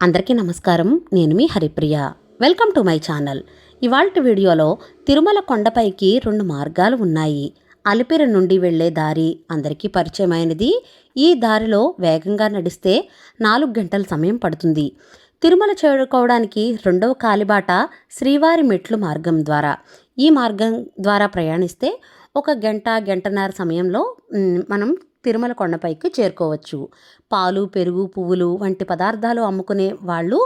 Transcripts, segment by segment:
అందరికీ నమస్కారం. నేను మీ Haripriya. Welcome to my channel. ఇవాల్టి వీడియోలో తిరుమల కొండపైకి 2 మార్గాలు ఉన్నాయి. అలిపిరి నుండి వెళ్లే దారి అందరికీ పరిచయమైనది. ఈ దారిలో వేగంగా నడిస్తే 4 గంటల సమయం పడుతుంది. తిరుమల చేరుకోవడానికి రెండవ కాలిబాట శ్రీవారి మెట్లు మార్గం ద్వారా. ఈ మార్గం ద్వారా ప్రయాణిస్తే 1 గంట గంటన్నర సమయంలో మనం తిరుమల కొండపైకి చేరుకోవచ్చు. పాలు, పెరుగు, పువ్వులు వంటి పదార్థాలు అమ్ముకునే వాళ్ళు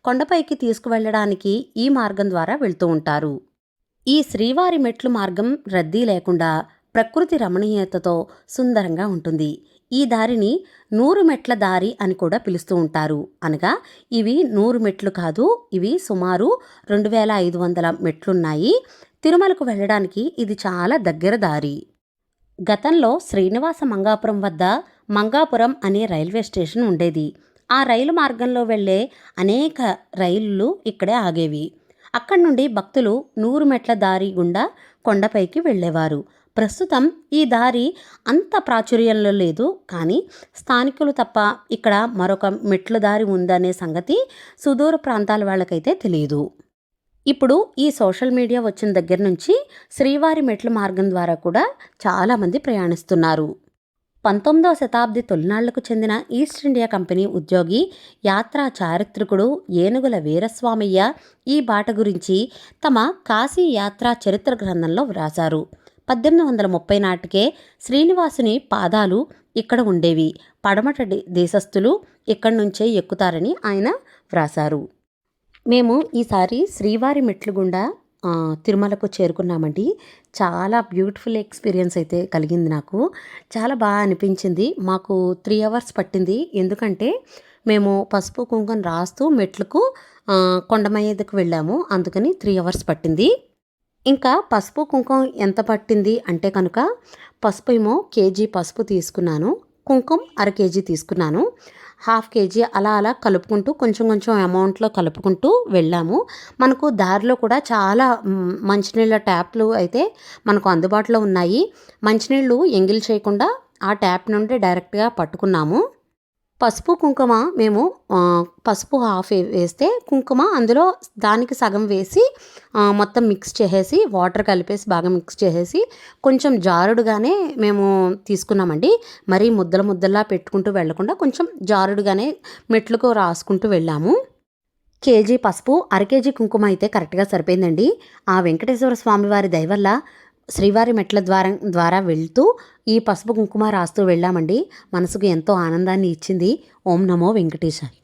కొండపైకి తీసుకువెళ్ళడానికి ఈ మార్గం ద్వారా వెళ్తూ ఉంటారు. ఈ శ్రీవారి మెట్లు మార్గం రద్దీ లేకుండా ప్రకృతి రమణీయతతో సుందరంగా ఉంటుంది. ఈ దారిని 100 మెట్ల దారి అని కూడా పిలుస్తూ ఉంటారు. అనగా ఇవి 100 మెట్లు కాదు, ఇవి సుమారు 2500 మెట్లున్నాయి. తిరుమలకు వెళ్ళడానికి ఇది చాలా దగ్గర దారి. గతంలో శ్రీనివాస మంగాపురం వద్ద మంగాపురం అనే రైల్వే స్టేషన్ ఉండేది. ఆ రైలు మార్గంలో వెళ్ళే అనేక రైళ్లు ఇక్కడే ఆగేవి. అక్కడి నుండి భక్తులు 100 మెట్ల దారి గుండా కొండపైకి వెళ్ళేవారు. ప్రస్తుతం ఈ దారి అంత ప్రాచుర్యంలో లేదు, కానీ స్థానికులు తప్ప ఇక్కడ మరొక మెట్ల దారి ఉందనే సంగతి సుదూర ప్రాంతాల వాళ్ళకైతే తెలియదు. ఇప్పుడు ఈ సోషల్ మీడియా వచ్చిన దగ్గర నుంచి శ్రీవారి మెట్ల మార్గం ద్వారా కూడా చాలామంది ప్రయాణిస్తున్నారు. 19వ శతాబ్ది తొలినాళ్లకు చెందిన ఈస్ట్ ఇండియా కంపెనీ ఉద్యోగి, యాత్రా చారిత్రకుడు ఏనుగుల వీరస్వామయ్య ఈ బాట గురించి తమ కాశీ యాత్రా చరిత్ర గ్రంథంలో వ్రాశారు. 1830 నాటికే శ్రీనివాసుని పాదాలు ఇక్కడ ఉండేవి. పడమట దేశస్థులు ఇక్కడి నుంచే ఎక్కుతారని ఆయన వ్రాశారు. మేము ఈసారి శ్రీవారి మెట్లు గుండా తిరుమలకు చేరుకున్నామండి. చాలా బ్యూటిఫుల్ ఎక్స్పీరియన్స్ అయితే కలిగింది. నాకు చాలా బాగా అనిపించింది. మాకు 3 అవర్స్ పట్టింది. ఎందుకంటే మేము పసుపు కుంకుమ రాస్తూ మెట్లకు కొండ మీదకు వెళ్ళాము. అందుకని 3 అవర్స్ పట్టింది. ఇంకా పసుపు కుంకుమ ఎంత పట్టింది అంటే కనుక, పసుపు ఏమో కేజీ పసుపు తీసుకున్నాను, కుంకుమ 1/2 కేజీ తీసుకున్నాను. 1/2 కేజీ అలా అలా కలుపుకుంటూ కొంచెం కొంచెం అమౌంట్లో కలుపుకుంటూ వెళ్ళాము. మనకు దారిలో కూడా చాలా మంచినీళ్ళ ట్యాప్లు అయితే మనకు అందుబాటులో ఉన్నాయి. మంచినీళ్ళు ఎంగిల్ చేయకుండా ఆ ట్యాప్ నుండి డైరెక్ట్గా పట్టుకున్నాము. పసుపు కుంకుమ మేము పసుపు 1/2 వేస్తే కుంకుమ అందులో దానికి సగం వేసి మొత్తం మిక్స్ చేసేసి వాటర్ కలిపేసి బాగా మిక్స్ చేసేసి కొంచెం జారుడుగానే మేము తీసుకున్నామండి. మరీ ముద్దల ముద్దలా పెట్టుకుంటూ వెళ్లకుండా కొంచెం జారుడుగానే మెట్లకు రాసుకుంటూ వెళ్ళాము. కేజీ పసుపు 1/2 కేజీ కుంకుమ అయితే కరెక్ట్గా సరిపోయిందండి. ఆ వెంకటేశ్వర స్వామి వారి దయ వల్ల శ్రీవారి మెట్ల ద్వారా వెళ్తూ ఈ పసుపు కుంకుమ రాస్తూ వెళ్ళామండి. మనసుకు ఎంతో ఆనందాన్ని ఇచ్చింది. ఓం నమో వెంకటేశాయ.